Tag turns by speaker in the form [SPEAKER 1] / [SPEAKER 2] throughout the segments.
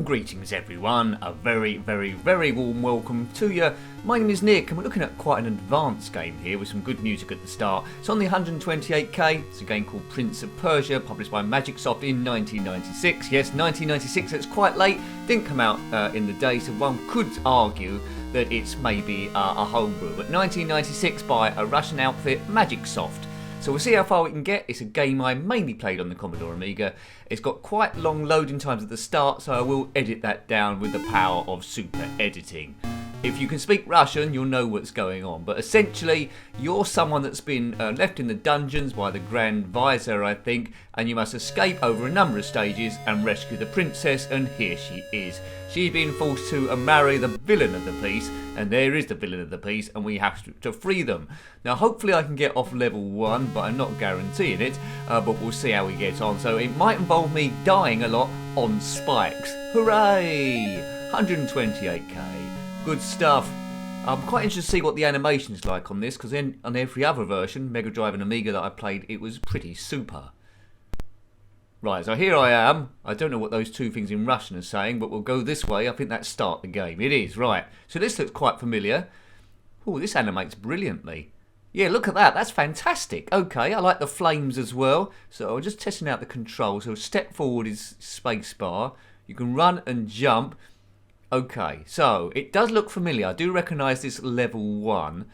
[SPEAKER 1] Warm greetings everyone, a very warm welcome to you. My name is Nick and we're looking at quite an advanced game here with some good music at the start. It's on the 128k, it's a game called Prince of Persia, published by Magicsoft in 1996. Yes, 1996, it's quite late, didn't come out in the day, so one could argue that it's maybe a homebrew. But 1996 by a Russian outfit, Magicsoft. So we'll see how far we can get. It's a game I mainly played on the Commodore Amiga. It's got quite long loading times at the start, so I will edit that down with the power of super editing. If you can speak Russian, you'll know what's going on. But essentially, you're someone that's been left in the dungeons by the Grand Vizier, I think, and you must escape over a number of stages and rescue the princess, and here she is. She's been forced to marry the villain of the piece, and there is the villain of the piece, and we have to free them. Now, hopefully I can get off level 1, but I'm not guaranteeing it, but we'll see how we get on. So it might involve me dying a lot on spikes. Hooray! 128k. Good stuff. I'm quite interested to see what the animation's like on this, because on every other version, Mega Drive and Amiga that I played, it was pretty super. Right, so here I am. I don't know what those two things in Russian are saying, but we'll go this way. I think that's start the game. It is, right. So this looks quite familiar. Oh, this animates brilliantly. Yeah, look at that. That's fantastic. Okay, I like the flames as well. So I'm just testing out the controls. So step forward is spacebar. You can run and jump. Okay, so it does look familiar. I do recognise this level 1.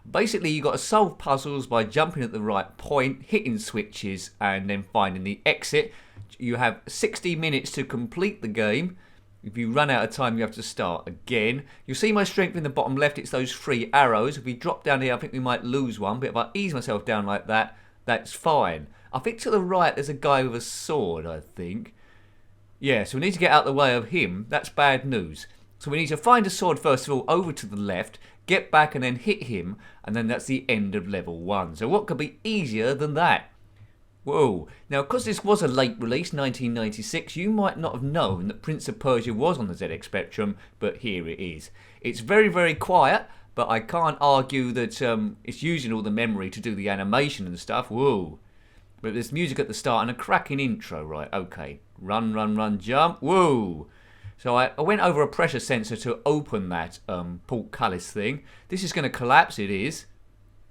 [SPEAKER 1] Basically, you've got to solve puzzles by jumping at the right point, hitting switches, and then finding the exit. You have 60 minutes to complete the game. If you run out of time, you have to start again. You'll see my strength in the bottom left. It's those 3 arrows. If we drop down here, I think we might lose one. But if I ease myself down like that, that's fine. I think to the right, there's a guy with a sword, I think. Yeah, so we need to get out of the way of him. That's bad news. So we need to find a sword first of all over to the left, get back and then hit him, and then that's the end of level 1. So what could be easier than that? Whoa. Now, because this was a late release, 1996, you might not have known that Prince of Persia was on the ZX Spectrum, but here it is. It's very quiet, but I can't argue that it's using all the memory to do the animation and stuff. Whoa. But there's music at the start and a cracking intro, right? Okay. Run, jump. Whoa. So I went over a pressure sensor to open that portcullis thing. This is going to collapse, it is.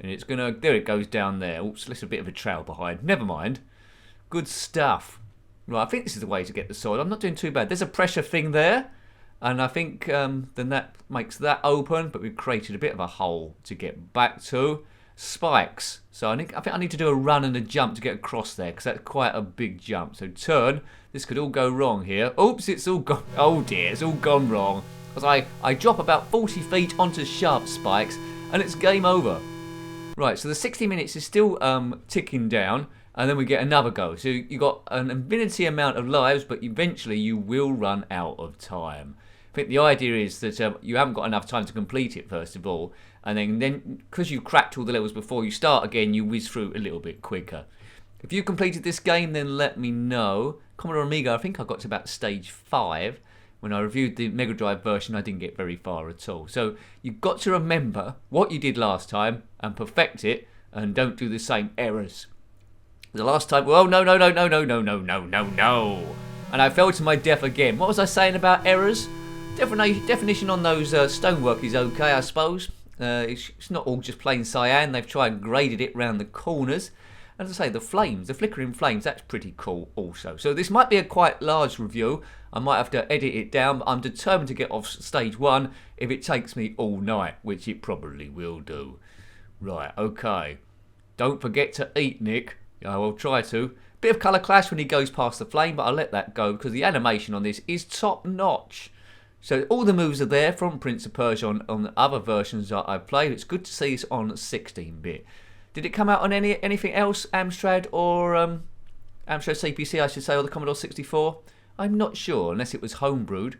[SPEAKER 1] And it's going to... There it goes down there. Oops, there's a bit of a trail behind. Never mind. Good stuff. Right, I think this is the way to get the sword. I'm not doing too bad. There's a pressure thing there. And I think then that makes that open. But we've created a bit of a hole to get back to. Spikes. So I think I need to do a run and a jump to get across there, because that's quite a big jump. So turn. This could all go wrong here. Oops, it's all gone. Oh dear, it's all gone wrong. Because I drop about 40 feet onto sharp spikes and it's game over. Right, so the 60 minutes is still ticking down, and then we get another go. So you got an infinity amount of lives, but eventually you will run out of time. I think the idea is that you haven't got enough time to complete it first of all, and then because you've cracked all the levels before you start again, you whiz through a little bit quicker. If you completed this game, then let me know. Commodore Amiga, I think I got to about stage 5. When I reviewed the Mega Drive version, I didn't get very far at all. So you've got to remember what you did last time and perfect it, and don't do the same errors. The last time, well, no. And I fell to my death again. What was I saying about errors? Definition on those stonework is okay, I suppose. It's not all just plain cyan. They've tried and graded it round the corners. And as I say, the flames, the flickering flames, that's pretty cool also. So this might be a quite large review. I might have to edit it down, but I'm determined to get off stage 1 if it takes me all night, which it probably will do. Right, okay. Don't forget to eat, Nick. I will try to. Bit of colour clash when he goes past the flame, but I'll let that go because the animation on this is top notch. So all the moves are there from Prince of Persia on the other versions that I've played. It's good to see it's on 16-bit. Did it come out on anything else, Amstrad or Amstrad CPC, I should say, or the Commodore 64? I'm not sure, unless it was homebrewed.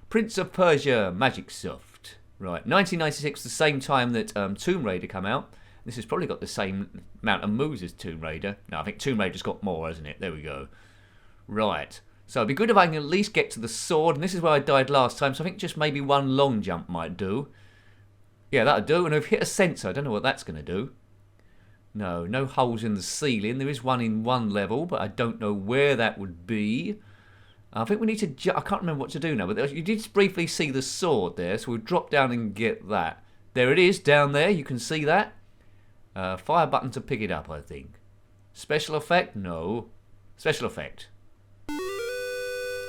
[SPEAKER 1] Prince of Persia, Magicsoft. Right, 1996, the same time that Tomb Raider came out. This has probably got the same amount of moves as Tomb Raider. No, I think Tomb Raider's got more, hasn't it? There we go. Right. So it'd be good if I can at least get to the sword, and this is where I died last time, so I think just maybe one long jump might do. Yeah, that'll do, and I've hit a sensor. I don't know what that's going to do. No holes in the ceiling. There is one in one level, but I don't know where that would be. I think we need to... I can't remember what to do now, but you did briefly see the sword there, so we'll drop down and get that. There it is, down there. You can see that. Fire button to pick it up, I think. Special effect? No. Special effect.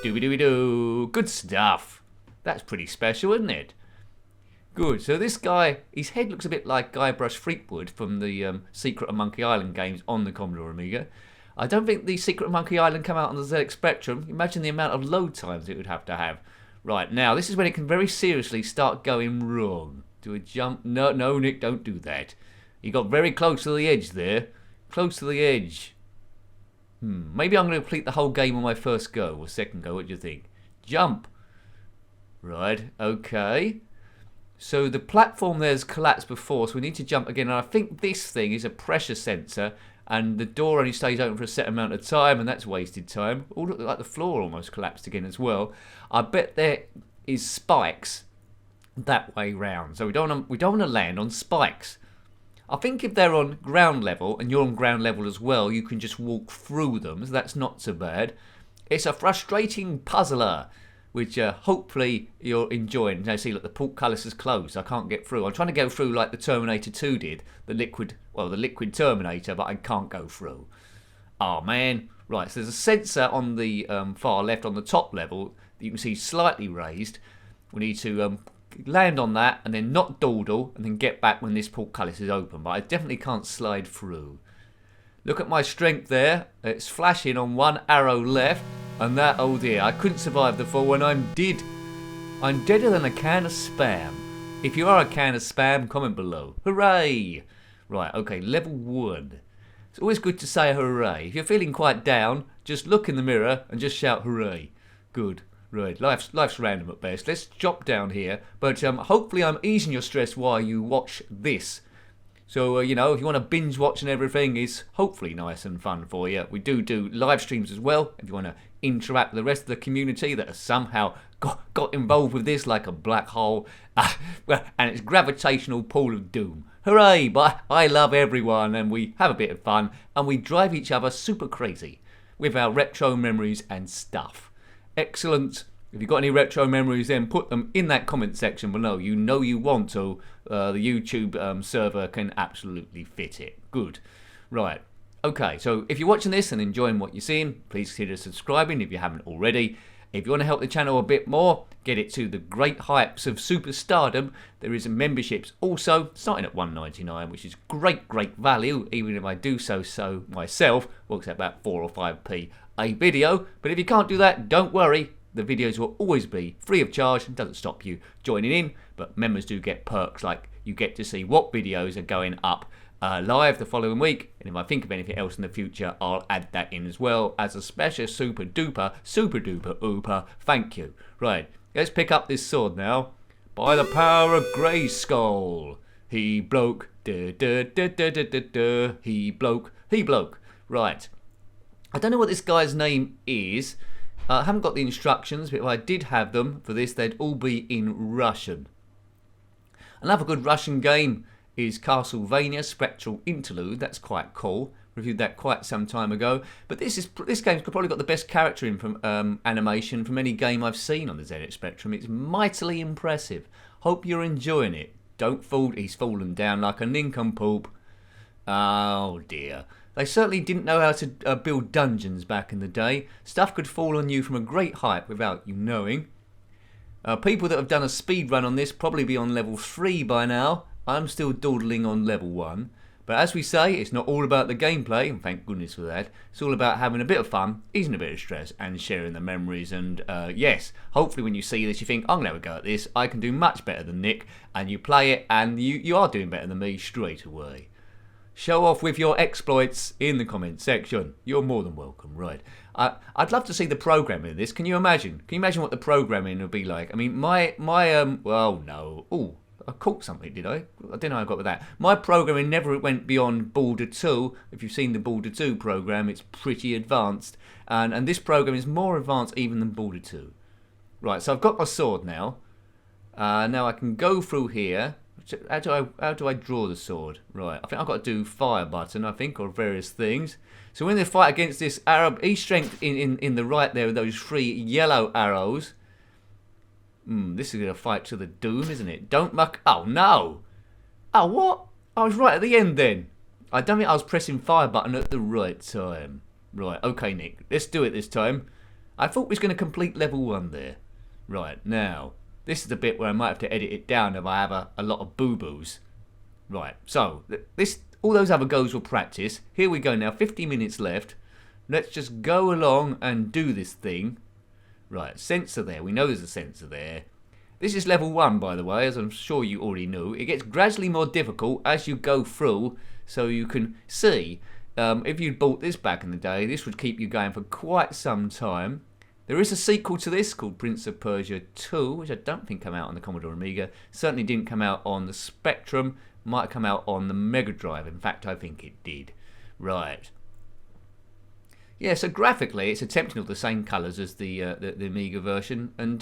[SPEAKER 1] Dooby-dooby-doo. Good stuff. That's pretty special, isn't it? Good. So this guy, his head looks a bit like Guybrush Threepwood from the Secret of Monkey Island games on the Commodore Amiga. I don't think the Secret of Monkey Island came out on the ZX Spectrum. Imagine the amount of load times it would have to have. Right, now, this is when it can very seriously start going wrong. Do a jump. No, no, Nick, don't do that. You got very close to the edge there. Close to the edge. Maybe I'm going to complete the whole game on my first go or second go. What do you think? Jump. Right, okay. So the platform there's collapsed before, so we need to jump again. And I think this thing is a pressure sensor, and the door only stays open for a set amount of time, and that's wasted time. Oh, look like the floor almost collapsed again as well. I bet there is spikes that way round, so we don't want to land on spikes. I think if they're on ground level, and you're on ground level as well, you can just walk through them, so that's not so bad. It's a frustrating puzzler, which hopefully you're enjoying. Now see, look, the portcullis is closed. I can't get through. I'm trying to go through like the Terminator 2 did, the liquid Terminator, but I can't go through. Oh man. Right, so there's a sensor on the far left on the top level that you can see slightly raised. We need to land on that and then not dawdle and then get back when this portcullis is open, but I definitely can't slide through. Look at my strength there. It's flashing on one arrow left. And that, oh dear, I couldn't survive the fall when I'm dead. I'm deader than a can of Spam. If you are a can of Spam, comment below. Hooray! Right, okay, level 1. It's always good to say hooray. If you're feeling quite down, just look in the mirror and just shout hooray. Good. Right, life's random at best. Let's drop down here. But hopefully I'm easing your stress while you watch this. So, you know, if you want to binge watch and everything, is hopefully nice and fun for you. We do live streams as well. If you want to interact with the rest of the community that has somehow got involved with this like a black hole and its gravitational pull of doom. Hooray! But I love everyone and we have a bit of fun and we drive each other super crazy with our retro memories and stuff. Excellent. If you've got any retro memories, then put them in that comment section below. You know you want to. The YouTube server can absolutely fit it. Good. Right. Okay, so if you're watching this and enjoying what you're seeing, please consider subscribing if you haven't already. If you want to help the channel a bit more, get it to the great heights of superstardom, there is memberships also, starting at $1.99, which is great value, even if I do so myself. Works out about 4 or 5p a video. But if you can't do that, don't worry. The videos will always be free of charge and doesn't stop you joining in, but members do get perks like you get to see what videos are going up live the following week, and if I think of anything else in the future, I'll add that in as well as a special super duper ooper thank you. Right, let's pick up this sword now. By the power of Grayskull, he bloke, he bloke. Right, I don't know what this guy's name is. I haven't got the instructions, but if I did have them for this, they'd all be in Russian. Another good Russian game is Castlevania Spectral Interlude. That's quite cool. Reviewed that quite some time ago. But this game's probably got the best character animation from any game I've seen on the ZX Spectrum. It's mightily impressive. Hope you're enjoying it. Don't fall. He's fallen down like a nincompoop. Oh dear. They certainly didn't know how to build dungeons back in the day. Stuff could fall on you from a great height without you knowing. People that have done a speed run on this probably be on level 3 by now. I'm still dawdling on level 1. But as we say, it's not all about the gameplay, and thank goodness for that. It's all about having a bit of fun, easing a bit of stress, and sharing the memories. And yes, hopefully when you see this, you think, I'm going to have a go at this. I can do much better than Nick. And you play it, and you are doing better than me straight away. Show off with your exploits in the comment section. You're more than welcome, right? I'd love to see the programming in this. Can you imagine? Can you imagine what the programming would be like? I mean, well, no. Oh, I caught something, did I? I don't know how I got with that. My programming never went beyond Border 2. If you've seen the Border 2 program, it's pretty advanced. And this program is more advanced even than Border 2. Right, so I've got my sword now. Now I can go through here. How do I draw the sword? Right, I think I've got to do fire button, I think, or various things. So when they fight against this Arab, E strength in the right there with those 3 yellow arrows. This is going to fight to the doom, isn't it? Don't muck... Oh, no! Oh, what? I was right at the end then. I don't think I was pressing fire button at the right time. Right, okay, Nick. Let's do it this time. I thought we was going to complete level 1 there. Right, now... This is the bit where I might have to edit it down if I have a lot of boo-boos. Right, so, all those other goes were practice. Here we go now, 50 minutes left. Let's just go along and do this thing. Right, sensor there. We know there's a sensor there. This is level 1, by the way, as I'm sure you already knew. It gets gradually more difficult as you go through, so you can see. If you'd bought this back in the day, this would keep you going for quite some time. There is a sequel to this called Prince of Persia 2, which I don't think came out on the Commodore Amiga. Certainly didn't come out on the Spectrum. Might have come out on the Mega Drive. In fact, I think it did. Right. Yeah, so graphically, it's attempting all the same colours as the Amiga version, and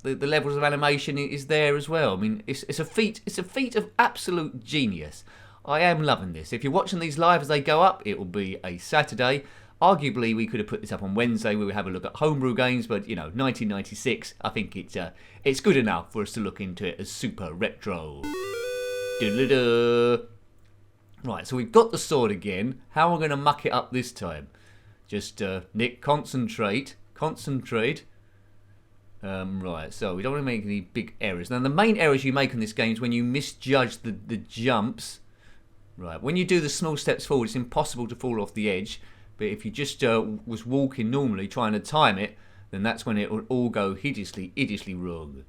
[SPEAKER 1] the levels of animation is there as well. I mean, it's a feat. It's a feat of absolute genius. I am loving this. If you're watching these live as they go up, it will be a Saturday. Arguably, we could have put this up on Wednesday where we have a look at homebrew games, but, 1996, I think it's good enough for us to look into it as super retro. Right, so we've got the sword again. How am I going to muck it up this time? Just, Nick, concentrate. Right, so we don't want to make any big errors. Now, the main errors you make in this game is when you misjudge the jumps. Right, when you do the small steps forward, it's impossible to fall off the edge. But if you just was walking normally, trying to time it, then that's when it would all go hideously wrong.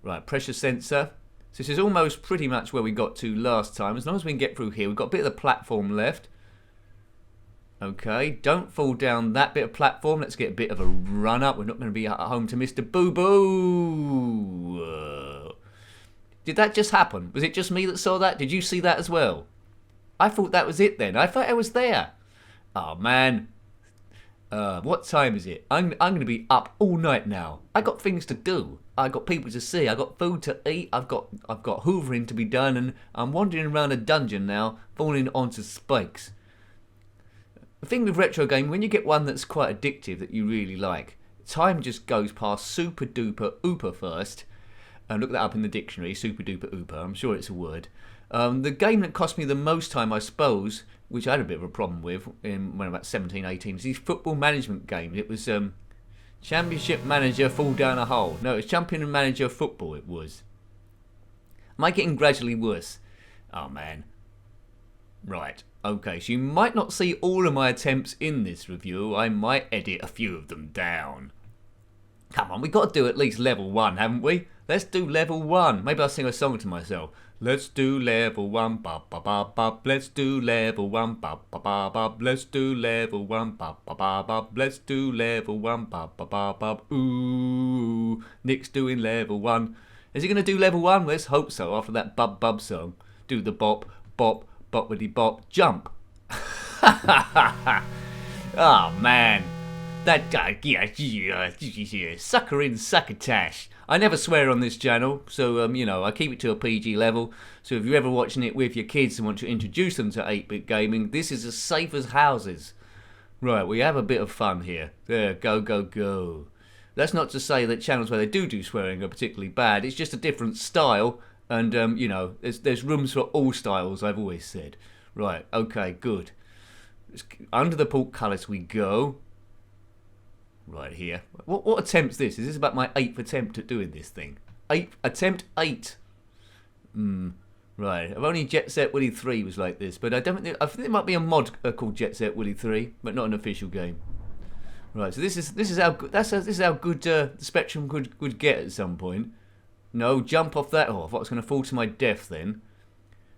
[SPEAKER 1] Right, pressure sensor. So this is almost pretty much where we got to last time. As long as we can get through here, we've got a bit of the platform left. Okay, don't fall down that bit of platform. Let's get a bit of a run up. We're not going to be at home to Mr. Boo Boo. Did that just happen? Was it just me that saw that? Did you see that as well? I thought that was it then. I thought I was there. Oh, man. What time is it? I'm going to be up all night now. I got things to do. I got people to see. I got food to eat. I've got hoovering to be done, and I'm wandering around a dungeon now, falling onto spikes. The thing with retro game, when you get one that's quite addictive that you really like, time just goes past super duper ooper first. Look that up in the dictionary, super duper ooper. I'm sure it's a word. The game that cost me the most time, I suppose, which I had a bit of a problem with when I was about 17, 18, is these football management games. It was Championship Manager Fall Down a Hole. No, it was Champion Manager Football, it was. Am I getting gradually worse? Oh, man. Right, okay, so you might not see all of my attempts in this review. I might edit a few of them down. Come on, we've got to do at least level 1, haven't we? Let's do level 1. Maybe I'll sing a song to myself. Let's do level 1, ba ba ba ba. Let's do level 1, ba ba ba ba. Let's do level 1, ba ba ba ba. Let's do level 1, ba ba ba ba. Ooh, Nick's doing level 1. Is he going to do level 1? Let's hope so. After that bub bub song, do the bop bop boppity bop jump. Oh man. That sucker in succotash. I never swear on this channel, so I keep it to a PG level. So if you're ever watching it with your kids and want to introduce them to 8-bit gaming, this is as safe as houses. Right, we have a bit of fun here. There, go, go, go. That's not to say that channels where they do swearing are particularly bad. It's just a different style, and there's rooms for all styles. I've always said. Right, okay, good. Under the portcullis we go. Right here. What attempt's this? Is this about my 8th attempt at doing this thing? Attempt 8. Right. I've only Jet Set Willy 3 was like this, but I think there might be a mod called Jet Set Willy 3, but not an official game. Right. So this is how good the Spectrum could get at some point. No, jump off that. Oh, I thought I was going to fall to my death then.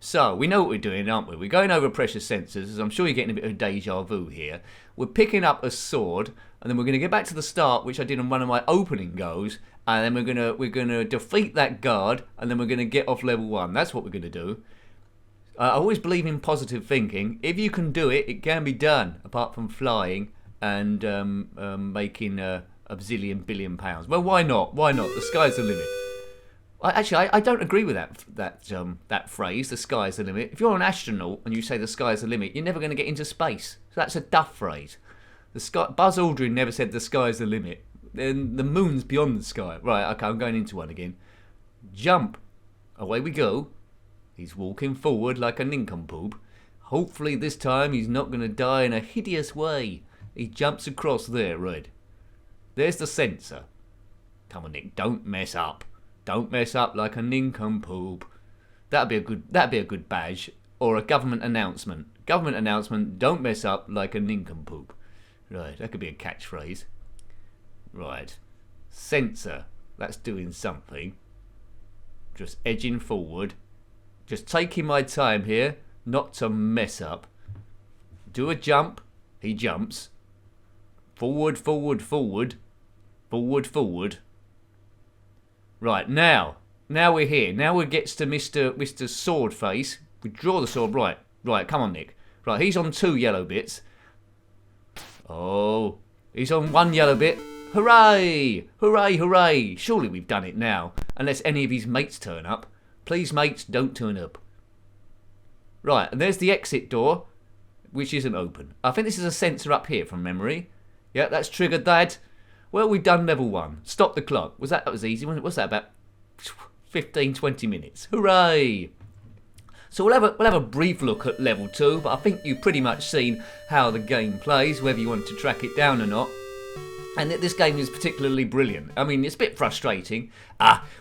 [SPEAKER 1] So, we know what we're doing, aren't we? We're going over pressure sensors, as I'm sure you're getting a bit of deja vu here. We're picking up a sword, and then we're going to get back to the start, which I did on one of my opening goes, and then we're gonna defeat that guard, and then we're going to get off level 1. That's what we're going to do. I always believe in positive thinking. If you can do it, it can be done, apart from flying and making a zillion billion pounds. Well, why not? Why not? The sky's the limit. I don't agree with that phrase, the sky's the limit. If you're an astronaut and you say the sky's the limit, you're never going to get into space. So that's a duff phrase. Buzz Aldrin never said the sky's the limit. Then the moon's beyond the sky. Right, okay, I'm going into one again. Jump. Away we go. He's walking forward like a nincompoop. Hopefully this time he's not going to die in a hideous way. He jumps across there, right. There's the sensor. Come on, Nick, don't mess up. Don't mess up like a nincompoop. That'd be a good badge or a government announcement. Government announcement: don't mess up like a nincompoop. Right, that could be a catchphrase. Right, sensor. That's doing something. Just edging forward. Just taking my time here, not to mess up. Do a jump. He jumps. Forward, forward, forward. Forward, forward. Right, now we're here. Now we gets to Mr. Swordface. We draw the sword. Right, come on, Nick. Right, he's on 2 yellow bits. Oh, he's on 1 yellow bit. Hooray! Hooray, hooray! Surely we've done it now. Unless any of his mates turn up. Please, mates, don't turn up. Right, and there's the exit door, which isn't open. I think this is a sensor up here from memory. Yeah, that's triggered that. Well, we've done level 1. Stop the clock. That was easy, wasn't it? What's that, about 15, 20 minutes? Hooray! So we'll have a brief look at level 2, but I think you've pretty much seen how the game plays, whether you want to track it down or not. And this game is particularly brilliant. I mean, it's a bit frustrating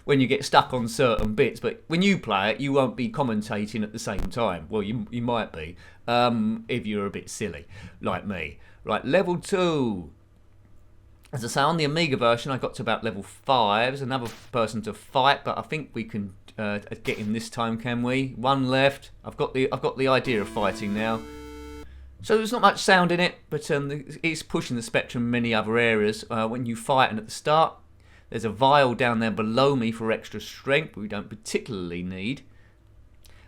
[SPEAKER 1] when you get stuck on certain bits, but when you play it, you won't be commentating at the same time. Well, you might be, if you're a bit silly, like me. Right, level 2. As I say, on the Amiga version, I got to about level 5. There's another person to fight, but I think we can get him this time, can we? 1 left. I've got the idea of fighting now. So there's not much sound in it, but it's pushing the spectrum in many other areas. When you fight, and at the start, there's a vial down there below me for extra strength, we don't particularly need.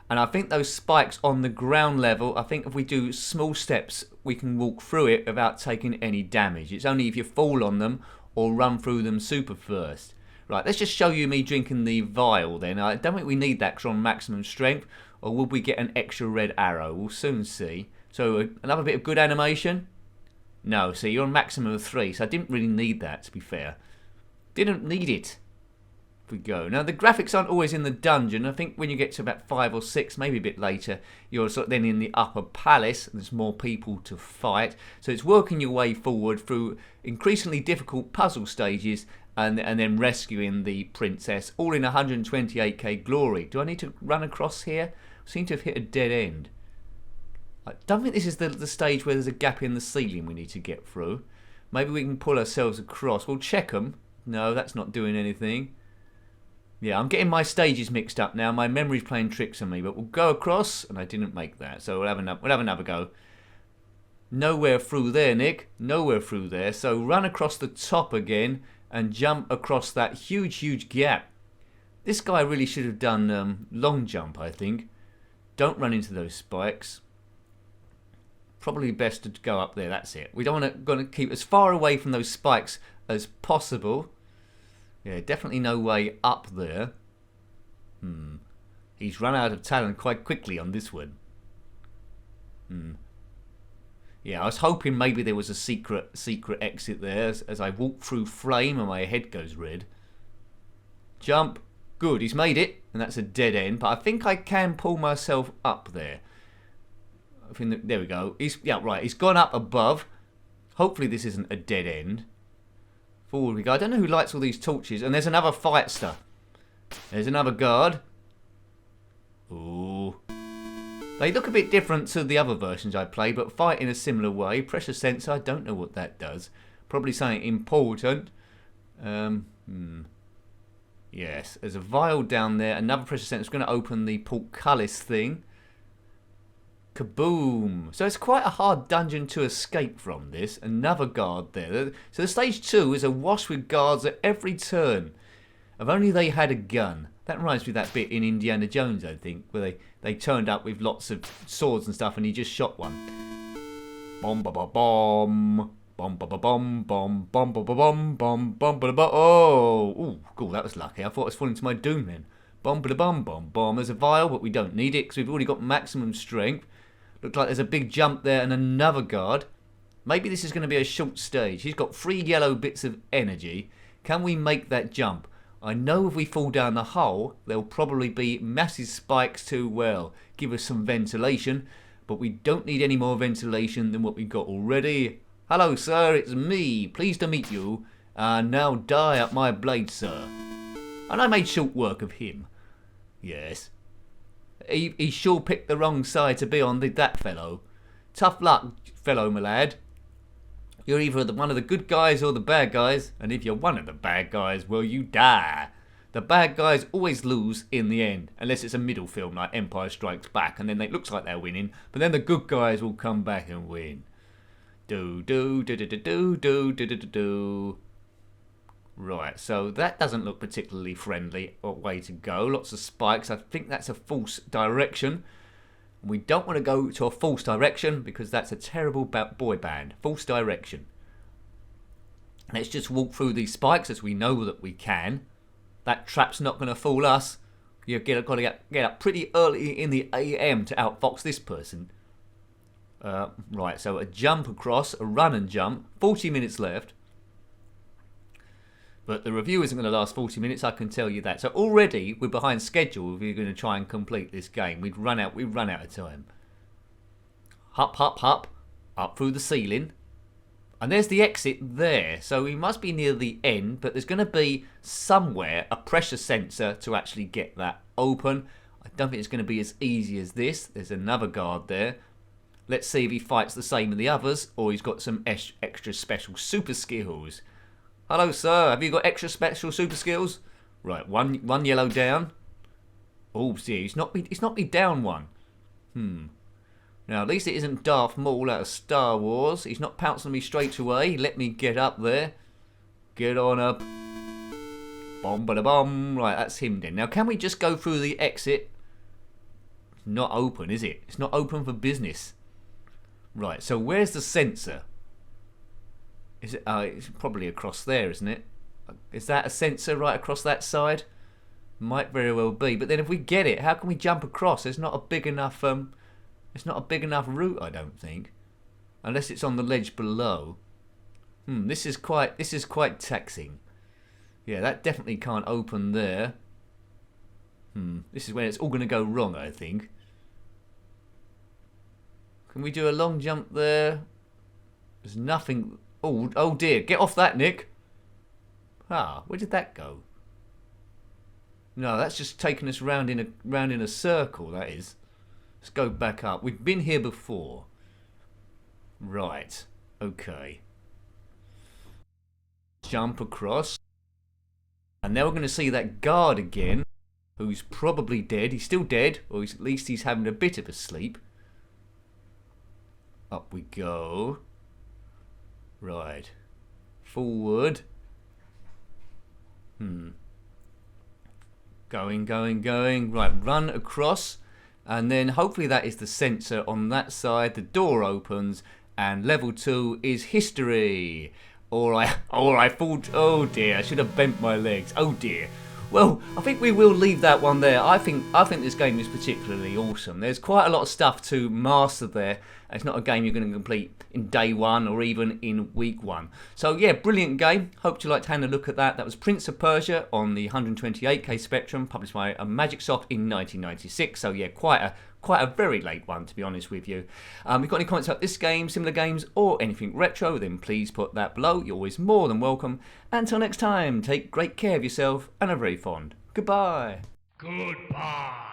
[SPEAKER 1] And I think those spikes on the ground level, I think if we do small steps, we can walk through it without taking any damage. It's only if you fall on them or run through them super first. Right, let's just show you me drinking the vial then. I don't think we need that because we're on maximum strength. Or would we get an extra red arrow? We'll soon see. So another bit of good animation. No, see, you're on maximum of 3, so I didn't really need that, to be fair. Didn't need it. We go. Now the graphics aren't always in the dungeon. I think when you get to about 5 or 6, maybe a bit later, you're sort of then in the upper palace and there's more people to fight. So it's working your way forward through increasingly difficult puzzle stages and then rescuing the princess, all in 128k glory. Do I need to run across here? I seem to have hit a dead end. I don't think this is the stage where there's a gap in the ceiling we need to get through. Maybe we can pull ourselves across. We'll check them. No, that's not doing anything. Yeah, I'm getting my stages mixed up now. My memory's playing tricks on me, but we'll go across, and I didn't make that, so we'll have another go. Nowhere through there, Nick. Nowhere through there. So run across the top again and jump across that huge gap. This guy really should have done long jump, I think. Don't run into those spikes. Probably best to go up there. That's it. We don't want to keep as far away from those spikes as possible. Yeah, definitely no way up there. He's run out of talent quite quickly on this one. Yeah, I was hoping maybe there was a secret exit there as I walk through flame and my head goes red. Jump. Good, he's made it, and that's a dead end. But I think I can pull myself up there. I think there we go. He's gone up above. Hopefully this isn't a dead end. Forward we go. I don't know who lights all these torches. And there's another fightster. There's another guard. Ooh. They look a bit different to the other versions I played, but fight in a similar way. Pressure sensor, I don't know what that does. Probably something important. Yes, there's a vial down there. Another pressure sensor is going to open the portcullis thing. Kaboom! So it's quite a hard dungeon to escape from this. Another guard there. So the stage 2 is awash with guards at every turn. If only they had a gun. That reminds me of that bit in Indiana Jones, I think, where they turned up with lots of swords and stuff and he just shot one. Bomb, bomb, bomb, bomb. Bom ba ba bom bom bom ba ba bom bom bom ba ba. Oh, ooh, cool. That was lucky. I thought I was falling to my doom then. Bom ba bom bom bom. There's a vial, but we don't need it because we've already got maximum strength. Looks like there's a big jump there and another guard. Maybe this is going to be a short stage. He's got 3 yellow bits of energy. Can we make that jump? I know if we fall down the hole, there'll probably be massive spikes to, well, give us some ventilation. But we don't need any more ventilation than what we've got already. Hello, sir, it's me. Pleased to meet you. Now die at my blade, sir. And I made short work of him. Yes. He sure picked the wrong side to be on, did that fellow. Tough luck, fellow, my lad. You're either one of the good guys or the bad guys, and if you're one of the bad guys, well, you die. The bad guys always lose in the end, unless it's a middle film like Empire Strikes Back, and then it looks like they're winning, but then the good guys will come back and win. Do do do do do do do do do do. Right, so that doesn't look particularly friendly or way to go. Lots of spikes. I think that's a false direction. We don't want to go to a false direction because that's a terrible boy band. False direction. Let's just walk through these spikes as we know that we can. That trap's not going to fool us. You've got to get up pretty early in the AM to outfox this person. Right, so a jump across, a run and jump. 40 minutes left. But the review isn't going to last 40 minutes, I can tell you that. So already we're behind schedule if we're going to try and complete this game. We've run out of time. Hop, hop, hop. Up through the ceiling. And there's the exit there. So we must be near the end, but there's going to be somewhere a pressure sensor to actually get that open. I don't think it's going to be as easy as this. There's another guard there. Let's see if he fights the same as the others, or he's got some extra special super skills. Hello, sir. Have you got extra special super skills? Right, one yellow down. Oh, see, he's knocked me down one. Now, at least it isn't Darth Maul out of Star Wars. He's not pouncing me straight away. Let me get up there. Get on up. Bom, ba da bom. Right, that's him then. Now, can we just go through the exit? Not open, is it? It's not open for business. Right, so where's the sensor? Is it? It's probably across there, isn't it? Is that a sensor right across that side? Might very well be. But then if we get it, how can we jump across? There's not a big enough. It's not a big enough route, I don't think, unless it's on the ledge below. This is quite taxing. Yeah, that definitely can't open there. This is where it's all going to go wrong, I think. Can we do a long jump there? There's nothing. Oh dear, get off that, Nick. Where did that go? No, that's just taking us round in a circle, that is. Let's go back up. We've been here before. Right. Okay. Jump across. And now we're going to see that guard again, who's probably dead. He's still dead, or at least he's having a bit of a sleep. Up we go. Right. Forward. Going. Right, run across. And then hopefully that is the sensor on that side. The door opens and level 2 is history. Or I thought, oh dear, I should have bent my legs. Oh dear. Well, I think we will leave that one there. I think this game is particularly awesome. There's quite a lot of stuff to master there. It's not a game you're going to complete in day 1 or even in week 1. So yeah, brilliant game. Hope you liked having a look at that. That was Prince of Persia on the 128K Spectrum, published by Magicsoft in 1996. So yeah, quite a very late one, to be honest with you. If you've got any comments about this game, similar games, or anything retro, then please put that below. You're always more than welcome. Until next time, take great care of yourself and are very fond. Goodbye.
[SPEAKER 2] Goodbye.